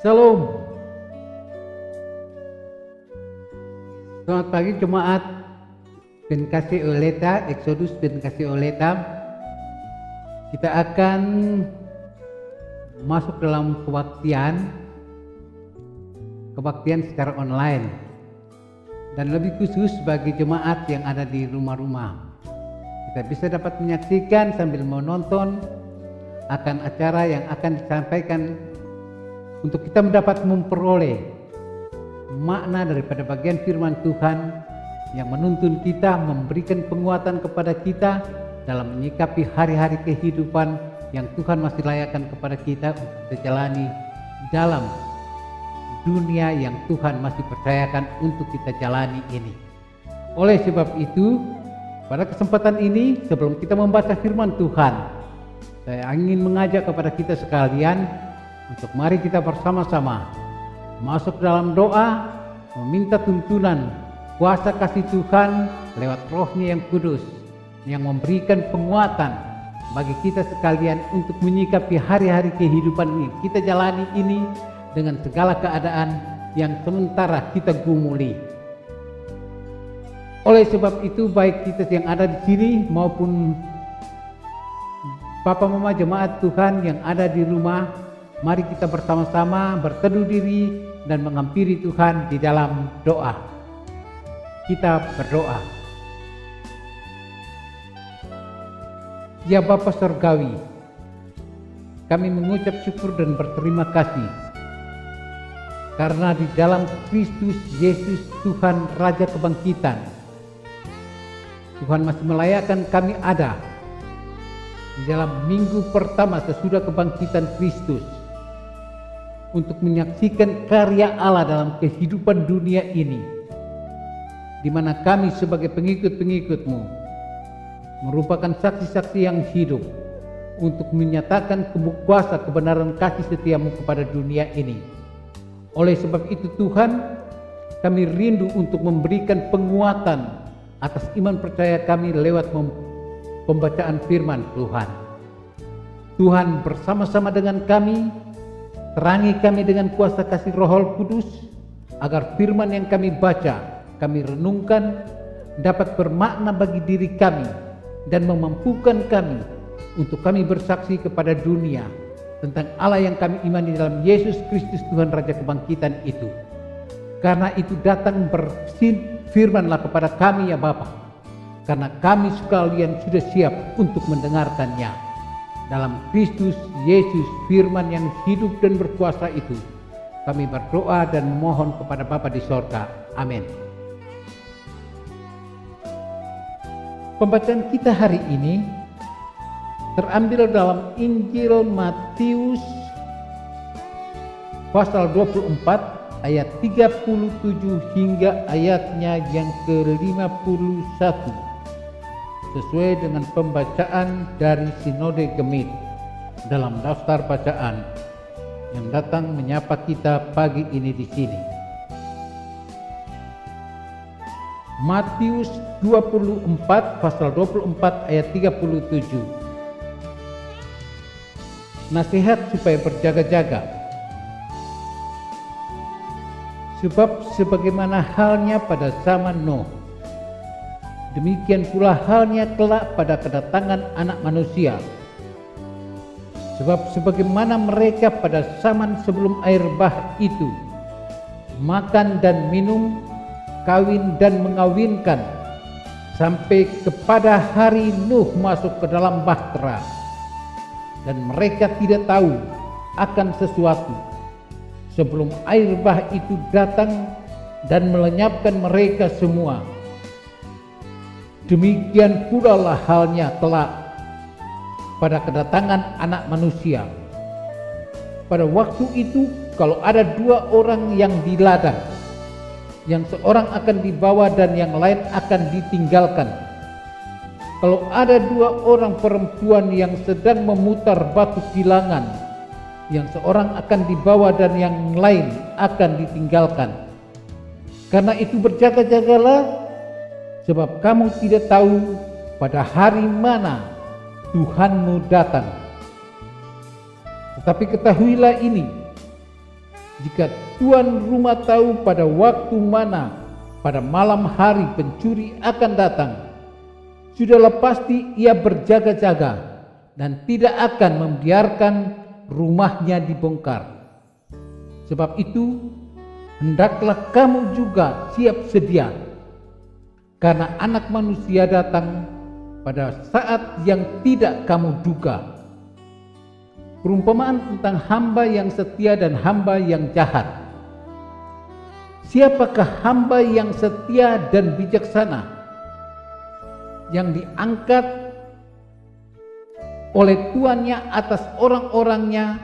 Shalom. Selamat pagi jemaat Penkasih Oleta, Exodus Penkasih Oleta. Kita akan masuk dalam kebaktian secara online. Dan lebih khusus bagi jemaat yang ada di rumah-rumah. Kita bisa dapat menyaksikan sambil menonton akan acara yang akan disampaikan untuk kita mendapat memperoleh makna daripada bagian firman Tuhan yang menuntun kita, memberikan penguatan kepada kita dalam menyikapi hari-hari kehidupan yang Tuhan masih layakkan kepada kita untuk kita jalani dalam dunia yang Tuhan masih percayakan untuk kita jalani ini. Oleh sebab itu, pada kesempatan ini sebelum kita membaca firman Tuhan, saya ingin mengajak kepada kita sekalian untuk mari kita bersama-sama masuk dalam doa, meminta tuntunan kuasa kasih Tuhan lewat Roh-Nya yang kudus yang memberikan penguatan bagi kita sekalian untuk menyikapi hari-hari kehidupan ini kita jalani ini dengan segala keadaan yang sementara kita gumuli. Oleh sebab itu, baik kita yang ada di sini maupun Bapak Mama jemaat Tuhan yang ada di rumah, mari kita bersama-sama berteduh diri dan menghampiri Tuhan di dalam doa. Kita berdoa. Ya Bapa Surgawi, kami mengucap syukur dan berterima kasih karena di dalam Kristus Yesus Tuhan Raja Kebangkitan, Tuhan masih melayakkan kami ada di dalam minggu pertama sesudah kebangkitan Kristus untuk menyaksikan karya Allah dalam kehidupan dunia ini, di mana kami sebagai pengikut-pengikut-Mu merupakan saksi-saksi yang hidup untuk menyatakan kuasa kebenaran kasih setia-Mu kepada dunia ini. Oleh sebab itu Tuhan, kami rindu untuk memberikan penguatan atas iman percaya kami lewat pembacaan firman Tuhan. Tuhan bersama-sama dengan kami, terangi kami dengan kuasa kasih Roh Kudus, agar firman yang kami baca, kami renungkan, dapat bermakna bagi diri kami dan memampukan kami untuk kami bersaksi kepada dunia tentang Allah yang kami imani dalam Yesus Kristus Tuhan Raja Kebangkitan itu. Karena itu datang firmanlah kepada kami ya Bapa, karena kami sekalian sudah siap untuk mendengarkannya. Dalam Kristus Yesus firman yang hidup dan berkuasa itu, kami berdoa dan memohon kepada Bapa di sorga. Amin. Pembacaan kita hari ini terambil dalam Injil Matius pasal 24 ayat 37 hingga ayatnya yang ke-51 sesuai dengan pembacaan dari Sinode Gemit dalam daftar bacaan yang datang menyapa kita pagi ini di sini. Matius 24 pasal 24 ayat 37. Nasihat supaya berjaga-jaga. Sebab sebagaimana halnya pada zaman Nuh, demikian pula halnya kelak pada kedatangan Anak Manusia. Sebab sebagaimana mereka pada zaman sebelum air bah itu makan dan minum, kawin dan mengawinkan, sampai kepada hari Nuh masuk ke dalam bahtera, dan mereka tidak tahu akan sesuatu sebelum air bah itu datang dan melenyapkan mereka semua. Demikian pula lah halnya kelak pada kedatangan Anak Manusia. Pada waktu itu, kalau ada dua orang yang di ladang, yang seorang akan dibawa dan yang lain akan ditinggalkan. Kalau ada dua orang perempuan yang sedang memutar batu bilangan, yang seorang akan dibawa dan yang lain akan ditinggalkan. Karena itu berjaga-jagalah, sebab kamu tidak tahu pada hari mana Tuhanmu datang. Tetapi ketahuilah ini, Jika tuan rumah tahu pada waktu mana pada malam hari pencuri akan datang, sudahlah pasti ia berjaga-jaga dan tidak akan membiarkan rumahnya dibongkar. Sebab itu, hendaklah kamu juga siap sedia, karena Anak Manusia datang pada saat yang tidak kamu duga. Perumpamaan tentang hamba yang setia dan hamba yang jahat. Siapakah hamba yang setia dan bijaksana, yang diangkat oleh tuannya atas orang-orangnya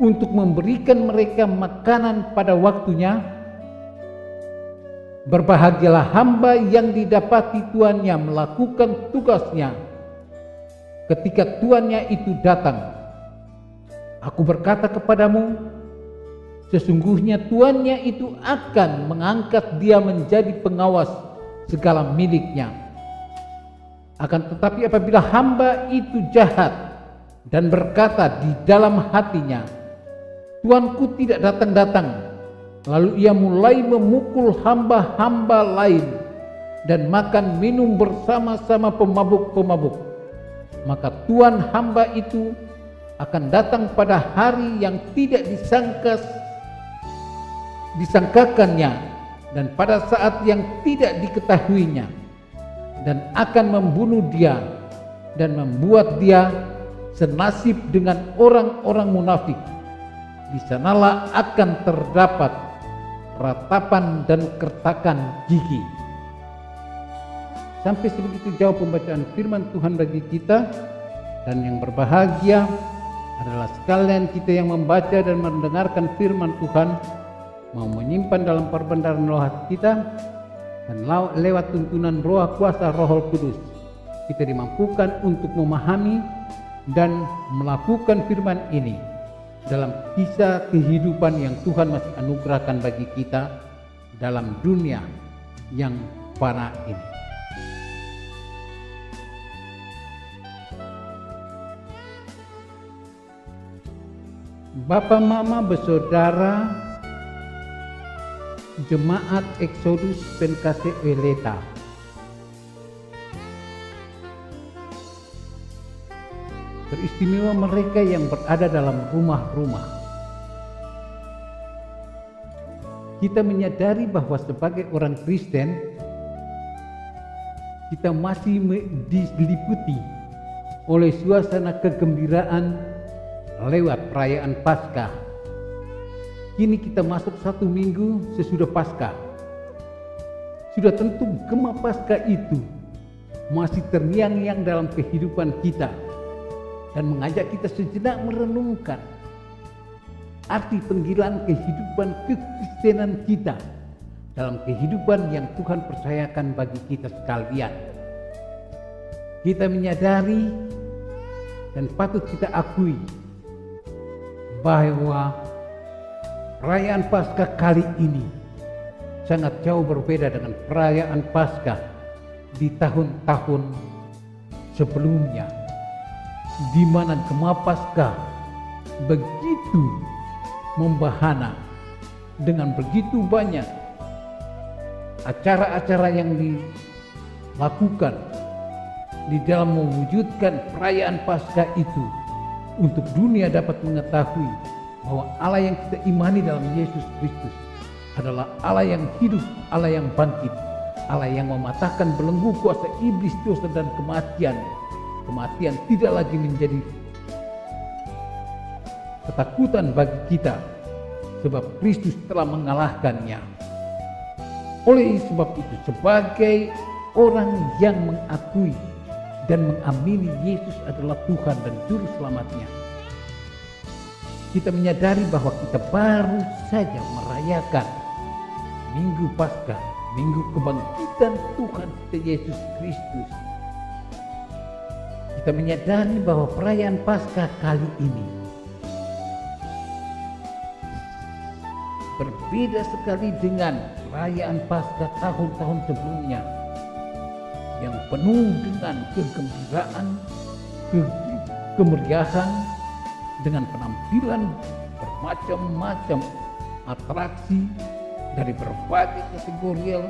untuk memberikan mereka makanan pada waktunya? Berbahagialah hamba yang didapati tuannya melakukan tugasnya ketika tuannya itu datang. Aku berkata kepadamu, sesungguhnya tuannya itu akan mengangkat dia menjadi pengawas segala miliknya. Akan tetapi apabila hamba itu jahat dan berkata di dalam hatinya, Tuanku tidak datang-datang, lalu ia mulai memukul hamba-hamba lain dan makan minum bersama-sama pemabuk-pemabuk, maka tuan hamba itu akan datang pada hari yang tidak disangkakannya dan pada saat yang tidak diketahuinya, dan akan membunuh dia dan membuat dia senasib dengan orang-orang munafik. Di sanalah akan terdapat ratapan dan kertakan gigi. Sampai sebegitu jauh pembacaan firman Tuhan bagi kita, dan yang berbahagia adalah sekalian kita yang membaca dan mendengarkan firman Tuhan, mau menyimpan dalam perbendaharaan roh hati kita, dan lewat tuntunan roh kuasa Roh Kudus kita dimampukan untuk memahami dan melakukan firman ini dalam kisah kehidupan yang Tuhan masih anugerahkan bagi kita dalam dunia yang fana ini. Bapak, Mama, bersaudara, Jemaat Exodus Penkase Weleta, teristimewa mereka yang berada dalam rumah-rumah. Kita menyadari bahwa sebagai orang Kristen, kita masih diliputi oleh suasana kegembiraan lewat perayaan Paskah. Kini kita masuk 1 minggu sesudah Paskah. Sudah tentu gema Paskah itu masih terngiang-ngiang dalam kehidupan kita dan mengajak kita sejenak merenungkan arti penggilaan kehidupan kekristenan kita dalam kehidupan yang Tuhan percayakan bagi kita sekalian. Kita menyadari dan patut kita akui bahwa perayaan Paskah kali ini sangat jauh berbeda dengan perayaan Paskah di tahun-tahun sebelumnya, di mana gema Paskah begitu membahana dengan begitu banyak acara-acara yang dilakukan di dalam mewujudkan perayaan Paskah itu, untuk dunia dapat mengetahui bahwa Allah yang kita imani dalam Yesus Kristus adalah Allah yang hidup, Allah yang bangkit, Allah yang mematahkan belenggu kuasa iblis, dosa dan kematian. Kematian tidak lagi menjadi ketakutan bagi kita, sebab Kristus telah mengalahkannya. Oleh sebab itu, sebagai orang yang mengakui dan mengamini Yesus adalah Tuhan dan Juru Selamatnya, kita menyadari bahwa kita baru saja merayakan Minggu Paskah, Minggu kebangkitan Tuhan kita Yesus Kristus. Kita menyadari bahwa perayaan Paskah kali ini berbeda sekali dengan perayaan Paskah tahun-tahun sebelumnya, yang penuh dengan kegembiraan, kemeriahan, dengan penampilan bermacam-macam atraksi dari berbagai kategori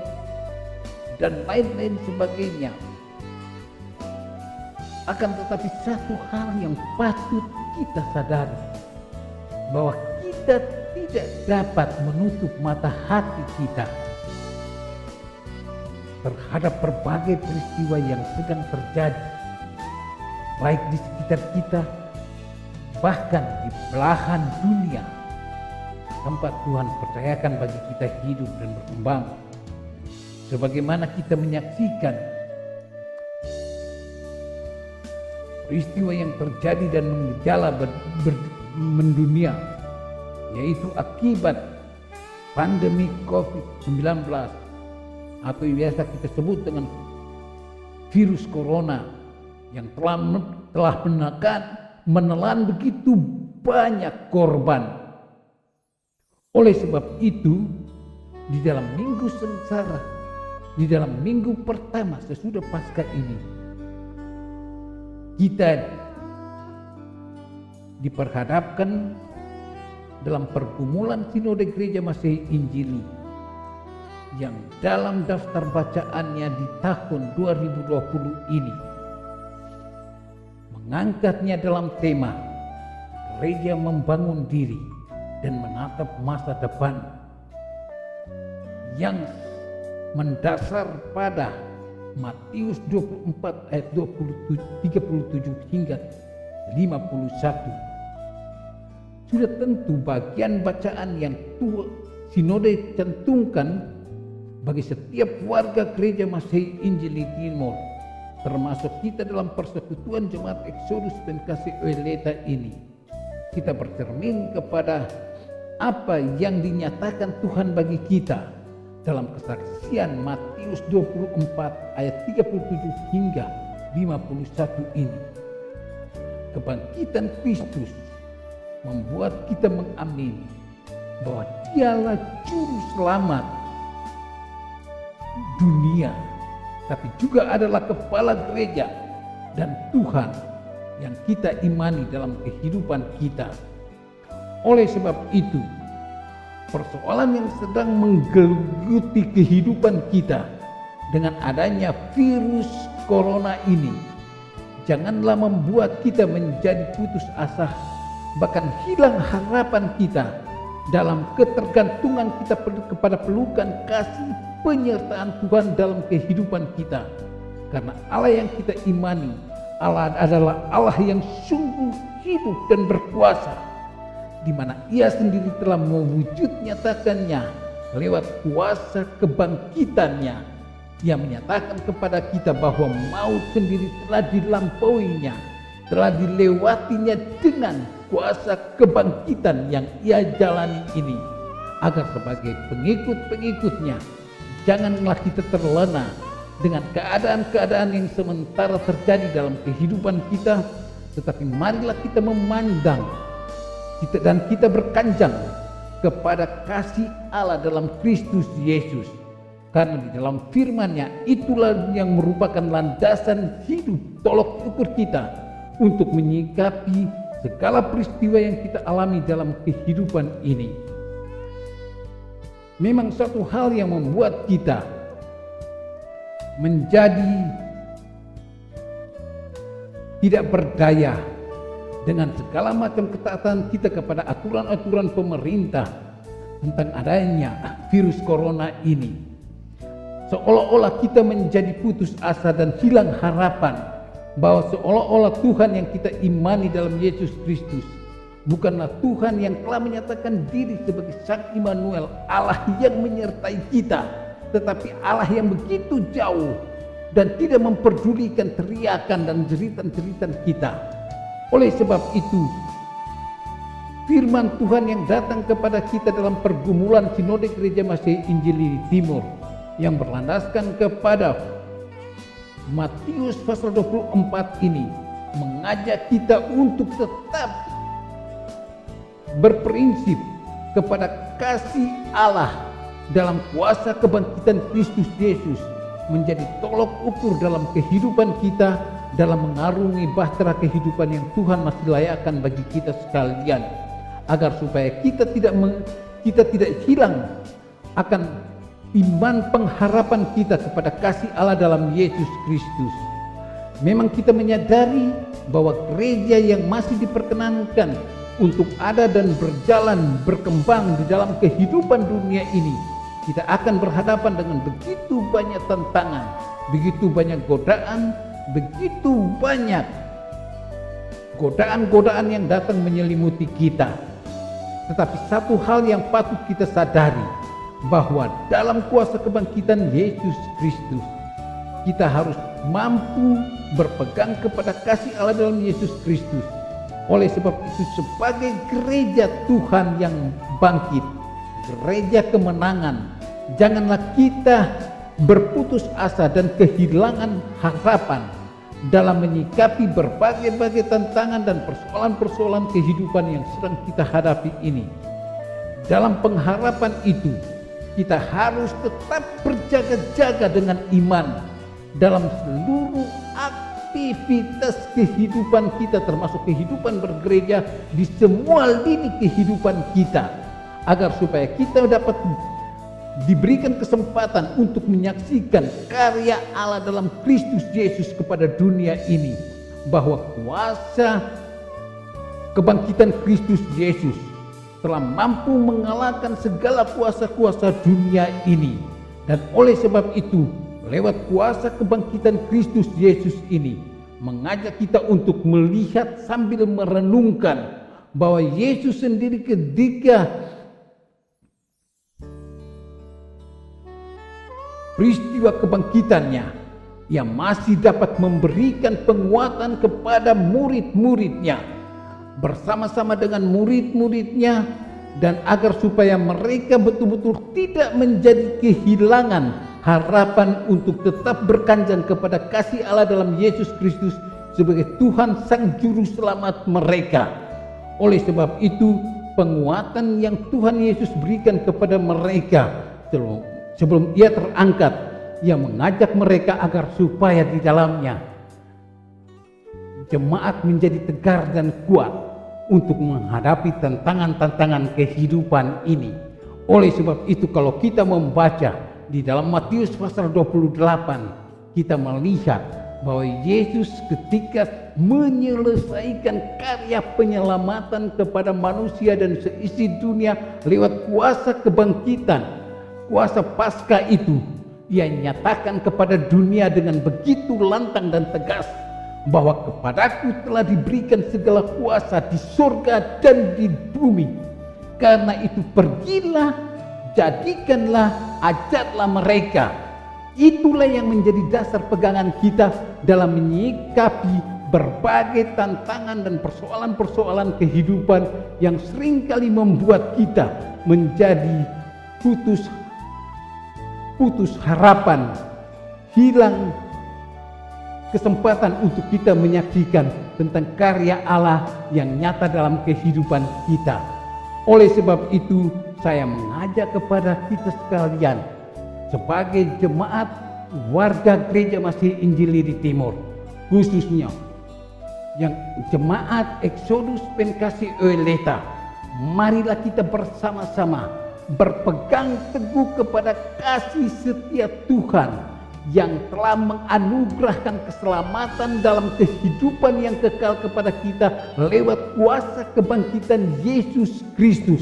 dan lain-lain sebagainya. Akan tetapi satu hal yang patut kita sadari, bahwa kita tidak dapat menutup mata hati kita terhadap berbagai peristiwa yang sedang terjadi, baik di sekitar kita, bahkan di belahan dunia tempat Tuhan percayakan bagi kita hidup dan berkembang. Sebagaimana kita menyaksikan peristiwa yang terjadi dan menggejala mendunia, yaitu akibat pandemi COVID-19 atau yang biasa kita sebut dengan virus corona yang telah menelan begitu banyak korban. Oleh sebab itu, di dalam minggu sengsara, di dalam minggu pertama sesudah Paskah ini, kita diperhadapkan dalam pergumulan Sinode Gereja Masehi Injili yang dalam daftar bacaannya di tahun 2020 ini mengangkatnya dalam tema Gereja Membangun Diri dan Menatap Masa Depan, yang mendasar pada Matius 24 ayat 37 hingga 51. Sudah tentu bagian bacaan yang Sinode cantumkan bagi setiap warga Gereja Masehi Injili Timur, termasuk kita dalam persekutuan Jemaat Exodus dan Kasih Oeleta ini. Kita bercermin kepada apa yang dinyatakan Tuhan bagi kita dalam kesaksian Matius 24 ayat 37 hingga 51 ini. Kebangkitan Kristus membuat kita mengamini bahwa Dialah juru selamat dunia, tapi juga adalah kepala gereja dan Tuhan yang kita imani dalam kehidupan kita. Oleh sebab itu, persoalan yang sedang menggeluti kehidupan kita dengan adanya virus corona ini janganlah membuat kita menjadi putus asa, bahkan hilang harapan kita dalam ketergantungan kita kepada pelukan kasih penyertaan Tuhan dalam kehidupan kita. Karena Allah yang kita imani, Allah adalah Allah yang sungguh hidup dan berkuasa, di mana Ia sendiri telah mewujud nyatakannya lewat kuasa kebangkitannya. Ia menyatakan kepada kita bahwa maut sendiri telah dilampauinya, telah dilewatinya dengan kuasa kebangkitan yang Ia jalani ini, agar sebagai pengikut-pengikutnya janganlah kita terlena dengan keadaan-keadaan yang sementara terjadi dalam kehidupan kita, tetapi marilah kita memandang dan kita berkanjang kepada kasih Allah dalam Kristus Yesus, karena di dalam firman-Nya itulah yang merupakan landasan hidup tolok ukur kita untuk menyikapi segala peristiwa yang kita alami dalam kehidupan ini. Memang satu hal yang membuat kita menjadi tidak berdaya dengan segala macam ketaatan kita kepada aturan-aturan pemerintah tentang adanya virus corona ini. Seolah-olah kita menjadi putus asa dan hilang harapan, bahwa seolah-olah Tuhan yang kita imani dalam Yesus Kristus bukanlah Tuhan yang telah menyatakan diri sebagai Sang Immanuel, Allah yang menyertai kita, tetapi Allah yang begitu jauh dan tidak memperdulikan teriakan dan jeritan-jeritan kita. Oleh sebab itu, firman Tuhan yang datang kepada kita dalam pergumulan Sinode Gereja Masehi Injili Timur yang berlandaskan kepada Matius pasal 24 ini mengajak kita untuk tetap berprinsip kepada kasih Allah dalam kuasa kebangkitan Kristus Yesus menjadi tolok ukur dalam kehidupan kita, dalam mengarungi bahtera kehidupan yang Tuhan masih layakkan bagi kita sekalian, agar supaya kita kita tidak hilang akan iman pengharapan kita kepada kasih Allah dalam Yesus Kristus. Memang kita menyadari bahwa gereja yang masih diperkenankan untuk ada dan berjalan berkembang di dalam kehidupan dunia ini, kita akan berhadapan dengan begitu banyak tantangan, begitu banyak godaan, begitu banyak godaan-godaan yang datang menyelimuti kita. Tetapi satu hal yang patut kita sadari, bahwa dalam kuasa kebangkitan Yesus Kristus, kita harus mampu berpegang kepada kasih Allah dalam Yesus Kristus. Oleh sebab itu, sebagai gereja Tuhan yang bangkit, gereja kemenangan, janganlah kita berputus asa dan kehilangan harapan dalam menyikapi berbagai-bagai tantangan dan persoalan-persoalan kehidupan yang sedang kita hadapi ini. Dalam pengharapan itu, kita harus tetap berjaga-jaga dengan iman dalam seluruh aktivitas kehidupan kita, termasuk kehidupan bergereja di semua lini kehidupan kita, agar supaya kita dapat diberikan kesempatan untuk menyaksikan karya Allah dalam Kristus Yesus kepada dunia ini, bahwa kuasa kebangkitan Kristus Yesus telah mampu mengalahkan segala kuasa-kuasa dunia ini. Dan oleh sebab itu, lewat kuasa kebangkitan Kristus Yesus ini, mengajak kita untuk melihat sambil merenungkan bahwa Yesus sendiri ketika peristiwa kebangkitannya, ia masih dapat memberikan penguatan kepada murid-muridnya, bersama-sama dengan murid-muridnya, dan agar supaya mereka betul-betul tidak menjadi kehilangan harapan untuk tetap berkanjang kepada kasih Allah dalam Yesus Kristus sebagai Tuhan Sang Juru Selamat mereka. Oleh sebab itu, penguatan yang Tuhan Yesus berikan kepada mereka sebelum ia terangkat, ia mengajak mereka agar supaya di dalamnya jemaat menjadi tegar dan kuat untuk menghadapi tantangan-tantangan kehidupan ini. Oleh sebab itu, kalau kita membaca di dalam Matius pasal 28, kita melihat bahwa Yesus ketika menyelesaikan karya penyelamatan kepada manusia dan seisi dunia lewat kuasa kebangkitan, kuasa Paskah itu, ia nyatakan kepada dunia dengan begitu lantang dan tegas bahwa kepadaku telah diberikan segala kuasa di surga dan di bumi. Karena itu pergilah, jadikanlah, ajarlah mereka. Itulah yang menjadi dasar pegangan kita dalam menyikapi berbagai tantangan dan persoalan-persoalan kehidupan yang seringkali membuat kita menjadi putus harapan, hilang kesempatan untuk kita menyaksikan tentang karya Allah yang nyata dalam kehidupan kita. Oleh sebab itu, saya mengajak kepada kita sekalian sebagai jemaat warga gereja Masih Injili di Timur, khususnya yang jemaat Exodus Penkasi Oeleta, marilah kita bersama-sama berpegang teguh kepada kasih setia Tuhan yang telah menganugerahkan keselamatan dalam kehidupan yang kekal kepada kita lewat kuasa kebangkitan Yesus Kristus,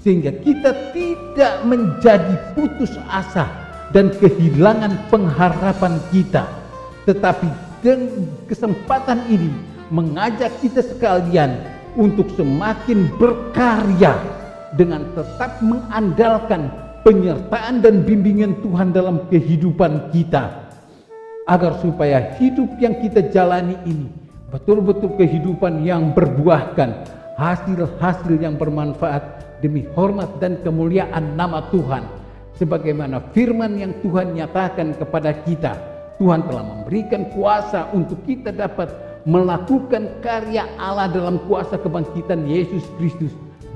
sehingga kita tidak menjadi putus asa dan kehilangan pengharapan kita, tetapi dengan kesempatan ini mengajak kita sekalian untuk semakin berkarya dengan tetap mengandalkan penyertaan dan bimbingan Tuhan dalam kehidupan kita, agar supaya hidup yang kita jalani ini betul-betul kehidupan yang berbuahkan hasil-hasil yang bermanfaat demi hormat dan kemuliaan nama Tuhan. Sebagaimana firman yang Tuhan nyatakan kepada kita, Tuhan telah memberikan kuasa untuk kita dapat melakukan karya Allah dalam kuasa kebangkitan Yesus Kristus.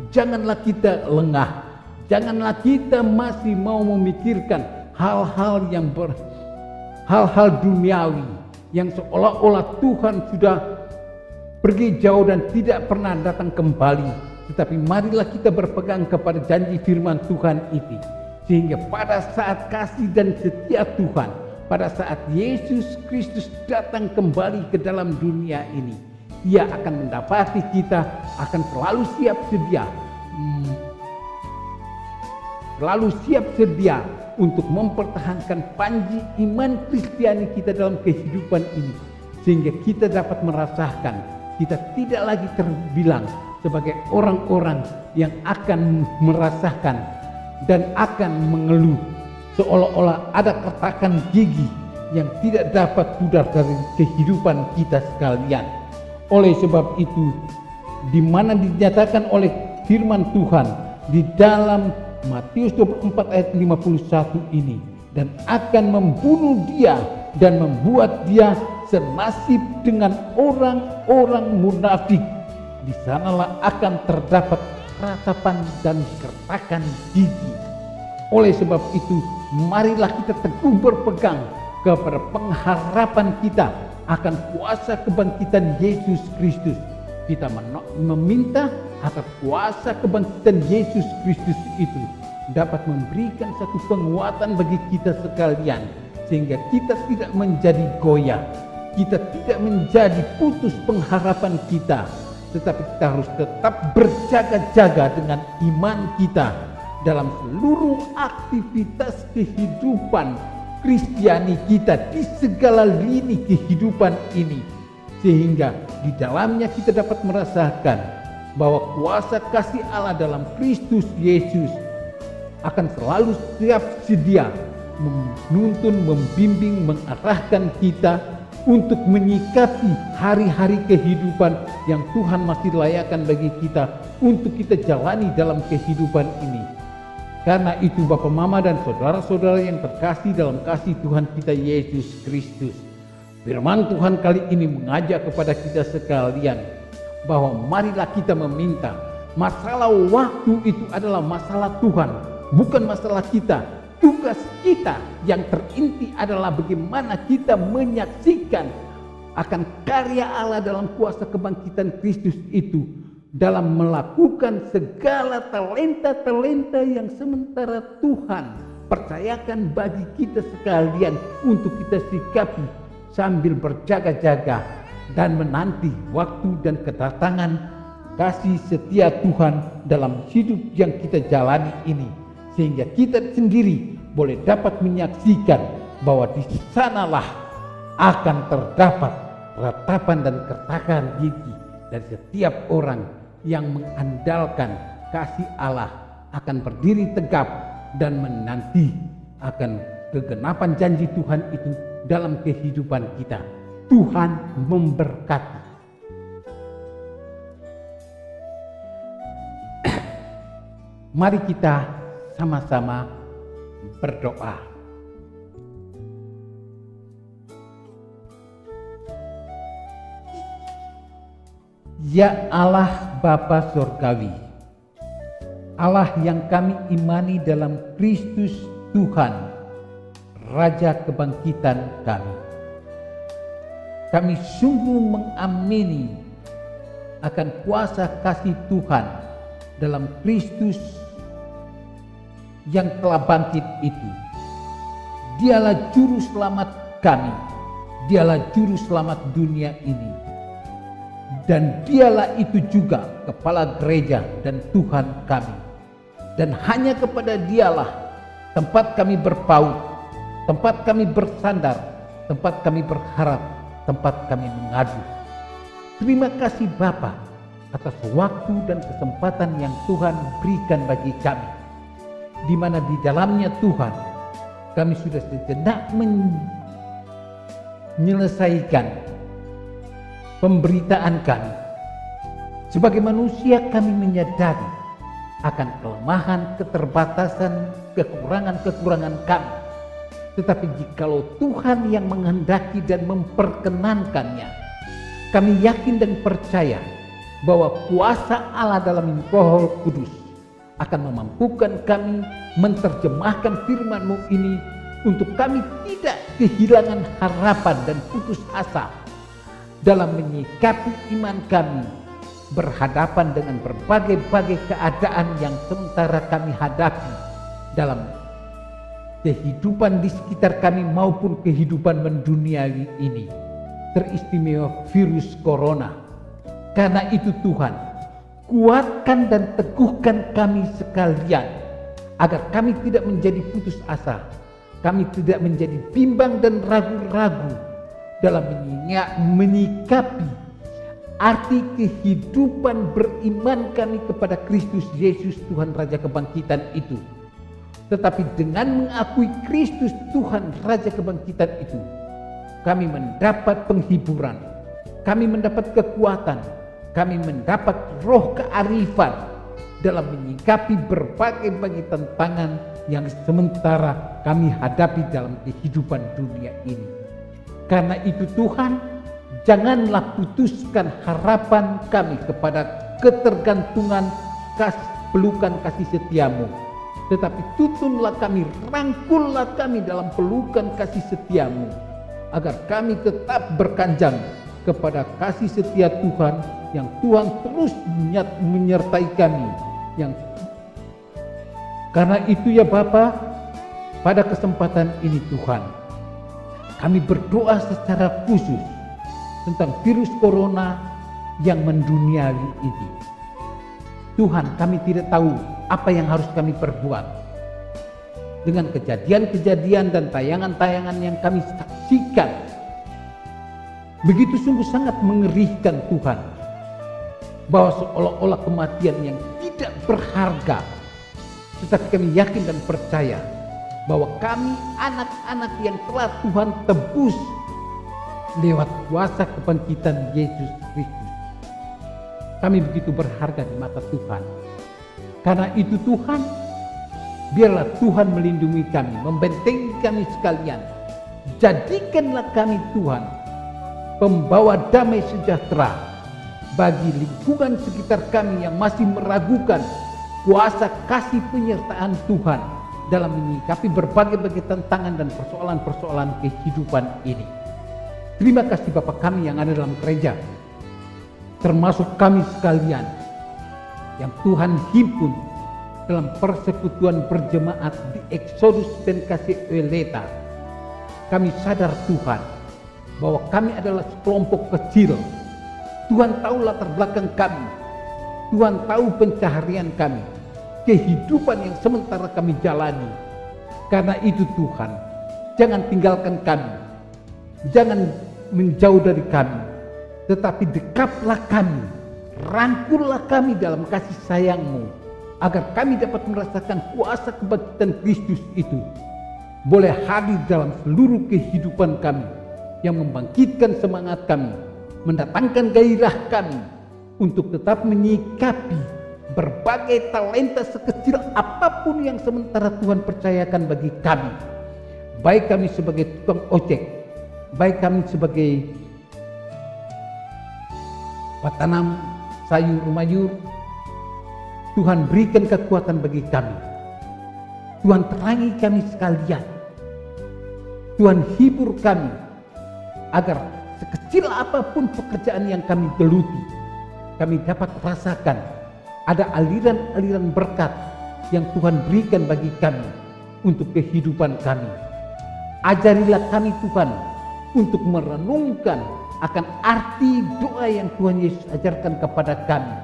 Janganlah kita lengah, janganlah kita masih mau memikirkan hal-hal duniawi yang seolah-olah Tuhan sudah pergi jauh dan tidak pernah datang kembali. Tetapi marilah kita berpegang kepada janji firman Tuhan itu, sehingga pada saat kasih dan setia Tuhan, pada saat Yesus Kristus datang kembali ke dalam dunia ini, Dia akan mendapati kita akan selalu siap sedia untuk mempertahankan panji iman Kristiani kita dalam kehidupan ini, sehingga kita dapat merasakan kita tidak lagi terbilang sebagai orang-orang yang akan merasakan dan akan mengeluh seolah-olah ada kertakan gigi yang tidak dapat pudar dari kehidupan kita sekalian. Oleh sebab itu, di mana dinyatakan oleh firman Tuhan di dalam Matius 24 ayat 51 ini, dan akan membunuh dia dan membuat dia senasib dengan orang-orang munafik. Di sanalah akan terdapat ratapan dan kertakan gigi. Oleh sebab itu, marilah kita teguh berpegang kepada pengharapan kita akan kuasa kebangkitan Yesus Kristus. Kita meminta agar kuasa kebangkitan Yesus Kristus itu dapat memberikan satu penguatan bagi kita sekalian, sehingga kita tidak menjadi goyah, kita tidak menjadi putus pengharapan kita, tetapi kita harus tetap berjaga-jaga dengan iman kita dalam seluruh aktivitas kehidupan Kristiani kita di segala lini kehidupan ini, sehingga di dalamnya kita dapat merasakan bahwa kuasa kasih Allah dalam Kristus Yesus akan selalu siap sedia menuntun, membimbing, mengarahkan kita untuk menyikapi hari-hari kehidupan yang Tuhan masih layakkan bagi kita untuk kita jalani dalam kehidupan ini. Karena itu Bapak, Mama, dan saudara-saudara yang terkasih dalam kasih Tuhan kita Yesus Kristus, firman Tuhan kali ini mengajak kepada kita sekalian bahwa marilah kita meminta. Masalah waktu itu adalah masalah Tuhan, bukan masalah kita. Tugas kita yang terinti adalah bagaimana kita menyaksikan akan karya Allah dalam kuasa kebangkitan Kristus itu, dalam melakukan segala talenta-talenta yang sementara Tuhan percayakan bagi kita sekalian untuk kita sikapi sambil berjaga-jaga dan menanti waktu dan kedatangan kasih setia Tuhan dalam hidup yang kita jalani ini, sehingga kita sendiri boleh dapat menyaksikan bahwa di sanalah akan terdapat ratapan dan kertakan gigi dari setiap orang yang mengandalkan kasih Allah akan berdiri tegap dan menanti akan kegenapan janji Tuhan itu dalam kehidupan kita. Tuhan memberkati. Mari kita sama-sama berdoa. Ya Allah Bapa Surgawi, Allah yang kami imani dalam Kristus Tuhan, Raja kebangkitan kami. Kami sungguh mengamini akan kuasa kasih Tuhan dalam Kristus yang telah bangkit itu. Dialah juru selamat kami, Dialah juru selamat dunia ini. Dan Dialah itu juga kepala gereja dan Tuhan kami. Dan hanya kepada Dialah tempat kami berpaut, tempat kami bersandar, tempat kami berharap, tempat kami mengadu. Terima kasih Bapa atas waktu dan kesempatan yang Tuhan berikan bagi kami, di mana di dalamnya Tuhan kami sudah sejenak menyelesaikan pemberitaan kami. Sebagai manusia kami menyadari akan kelemahan, keterbatasan, kekurangan-kekurangan kami. Tetapi jikalau Tuhan yang menghendaki dan memperkenankannya, kami yakin dan percaya bahwa kuasa Allah dalam Roh Kudus akan memampukan kami menerjemahkan firman-Mu ini untuk kami tidak kehilangan harapan dan putus asa dalam menyikapi iman kami berhadapan dengan berbagai-bagai keadaan yang sementara kami hadapi dalam kehidupan di sekitar kami maupun kehidupan menduniawi ini, teristimewa virus corona. Karena itu Tuhan, kuatkan dan teguhkan kami sekalian, agar kami tidak menjadi putus asa, kami tidak menjadi bimbang dan ragu-ragu dalam menyikapi arti kehidupan beriman kami kepada Kristus Yesus Tuhan Raja Kebangkitan itu. Tetapi dengan mengakui Kristus Tuhan Raja Kebangkitan itu, kami mendapat penghiburan, kami mendapat kekuatan, kami mendapat roh kearifan dalam menyikapi berbagai tantangan yang sementara kami hadapi dalam kehidupan dunia ini. Karena itu Tuhan, janganlah putuskan harapan kami kepada ketergantungan pelukan kasih setiamu, tetapi tuntunlah kami, rangkullah kami dalam pelukan kasih setiamu, agar kami tetap berkanjang kepada kasih setia Tuhan, yang Tuhan terus menyertai kami. Karena itu ya Bapa, pada kesempatan ini Tuhan, kami berdoa secara khusus tentang virus corona yang menduniawi ini. Tuhan, kami tidak tahu apa yang harus kami perbuat. Dengan kejadian-kejadian dan tayangan-tayangan yang kami saksikan, begitu sungguh sangat mengerikan Tuhan, bahwa seolah-olah kematian yang tidak berharga. Tetapi kami yakin dan percaya bahwa kami anak-anak yang telah Tuhan tebus lewat kuasa kebangkitan Yesus Kristus. Kami begitu berharga di mata Tuhan. Karena itu Tuhan, biarlah Tuhan melindungi kami, membentengi kami sekalian. Jadikanlah kami Tuhan pembawa damai sejahtera bagi lingkungan sekitar kami yang masih meragukan kuasa kasih penyertaan Tuhan dalam menyikapi berbagai tantangan dan persoalan-persoalan kehidupan ini. Terima kasih Bapa kami yang ada dalam gereja, termasuk kami sekalian yang Tuhan himpun dalam persekutuan berjemaat di Exodus dan Kasih Weleta. Kami sadar Tuhan bahwa kami adalah sekelompok kecil. Tuhan tahu latar belakang kami, Tuhan tahu pencaharian kami, kehidupan yang sementara kami jalani. Karena itu Tuhan, jangan tinggalkan kami, jangan menjauh dari kami, tetapi dekaplah kami, rangkullah kami dalam kasih sayang-Mu, agar kami dapat merasakan kuasa kebangkitan Kristus itu boleh hadir dalam seluruh kehidupan kami, yang membangkitkan semangat kami, mendatangkan gairah kami untuk tetap menyikapi berbagai talenta sekecil apapun yang sementara Tuhan percayakan bagi kami. Baik kami sebagai tukang ojek, baik kami sebagai petanam sayur mayur, Tuhan berikan kekuatan bagi kami. Tuhan terangi kami sekalian. Tuhan hibur kami, agar sekecil apapun pekerjaan yang kami geluti, kami dapat rasakan ada aliran-aliran berkat yang Tuhan berikan bagi kami untuk kehidupan kami. Ajarilah kami Tuhan untuk merenungkan akan arti doa yang Tuhan Yesus ajarkan kepada kami.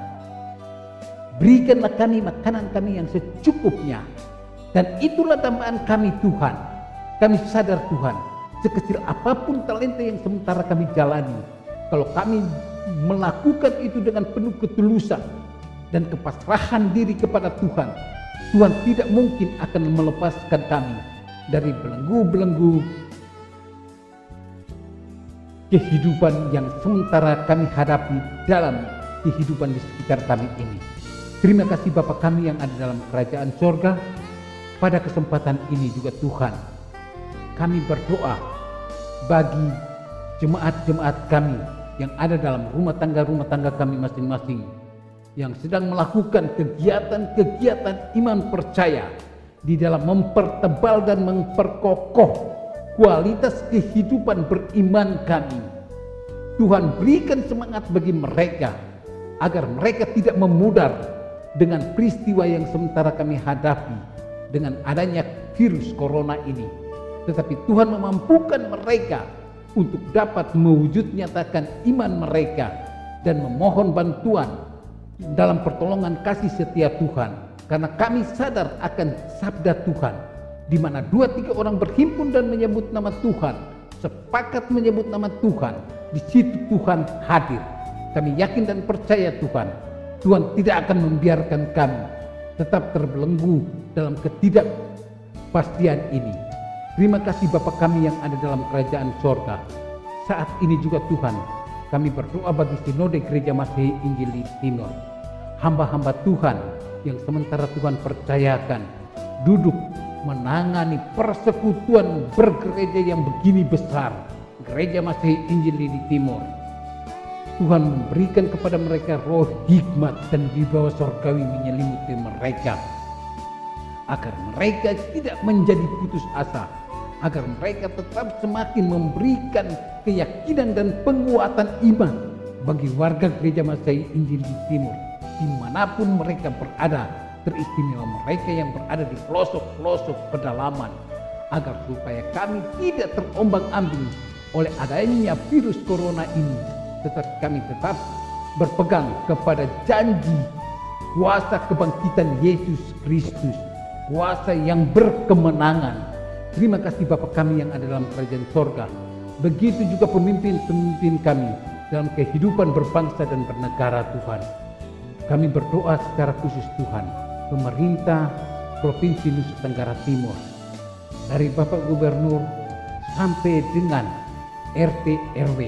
Berikanlah kami makanan kami yang secukupnya, dan itulah dambaan kami Tuhan. Kami sadar Tuhan, sekecil apapun talenta yang sementara kami jalani, kalau kami melakukan itu dengan penuh ketulusan dan kepasrahan diri kepada Tuhan, Tuhan tidak mungkin akan melepaskan kami dari belenggu-belenggu kehidupan yang sementara kami hadapi dalam kehidupan di sekitar kami ini. Terima kasih Bapa kami yang ada dalam kerajaan sorga. Pada kesempatan ini juga Tuhan, kami berdoa bagi jemaat-jemaat kami yang ada dalam rumah tangga kami masing-masing, yang sedang melakukan kegiatan-kegiatan iman percaya di dalam mempertebal dan memperkokoh kualitas kehidupan beriman kami. Tuhan berikan semangat bagi mereka agar mereka tidak memudar dengan peristiwa yang sementara kami hadapi dengan adanya virus corona ini. Tetapi Tuhan memampukan mereka untuk dapat mewujud nyatakan iman mereka dan memohon bantuan dalam pertolongan kasih setia Tuhan. Karena kami sadar akan sabda Tuhan, di mana 2-3 orang berhimpun dan menyebut nama Tuhan, sepakat menyebut nama Tuhan, di situ Tuhan hadir. Kami yakin dan percaya Tuhan tidak akan membiarkan kami tetap terbelenggu dalam ketidakpastian ini. Terima kasih Bapa kami yang ada dalam kerajaan sorga. Saat ini juga Tuhan, kami berdoa bagi Sinode Gereja Masehi Injil di Timur. Hamba-hamba Tuhan yang sementara Tuhan percayakan duduk menangani persekutuan bergereja yang begini besar, Gereja Masehi Injil di Timur. Tuhan memberikan kepada mereka roh hikmat dan wibawa sorgawi menyelimuti mereka, agar mereka tidak menjadi putus asa, agar mereka tetap semakin memberikan keyakinan dan penguatan iman bagi warga Gereja Masehi Injil di Timur, dimanapun mereka berada, teristimewa mereka yang berada di pelosok-pelosok pedalaman, agar supaya kami tidak terombang-ambing oleh adanya virus corona ini, tetapi kami tetap berpegang kepada janji kuasa kebangkitan Yesus Kristus, kuasa yang berkemenangan. Terima kasih Bapa kami yang ada dalam kerajaan sorga. Begitu juga pemimpin-pemimpin kami dalam kehidupan berbangsa dan bernegara Tuhan. Kami berdoa secara khusus Tuhan, pemerintah Provinsi Nusa Tenggara Timur, dari Bapak Gubernur sampai dengan RT RW,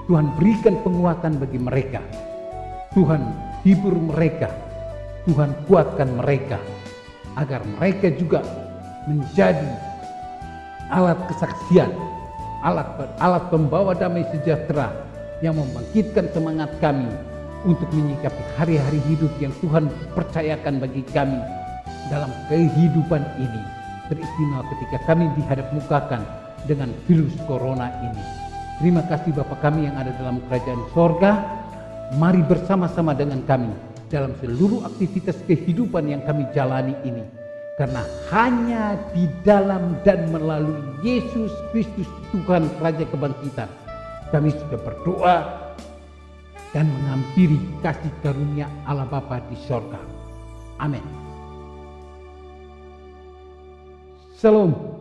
Tuhan berikan penguatan bagi mereka. Tuhan hibur mereka, Tuhan kuatkan mereka, agar mereka juga menjadi alat kesaksian, alat pembawa damai sejahtera yang membangkitkan semangat kami untuk menyikapi hari-hari hidup yang Tuhan percayakan bagi kami dalam kehidupan ini, teristimewa ketika kami dihadap-mukakan dengan virus corona ini. Terima kasih Bapa kami yang ada dalam kerajaan sorga. Mari bersama-sama dengan kami dalam seluruh aktivitas kehidupan yang kami jalani ini. Karena hanya di dalam dan melalui Yesus Kristus Tuhan Raja Kebangkitan, kami sudah berdoa dan menghampiri kasih karunia Allah Bapa di sorga. Amin. Shalom.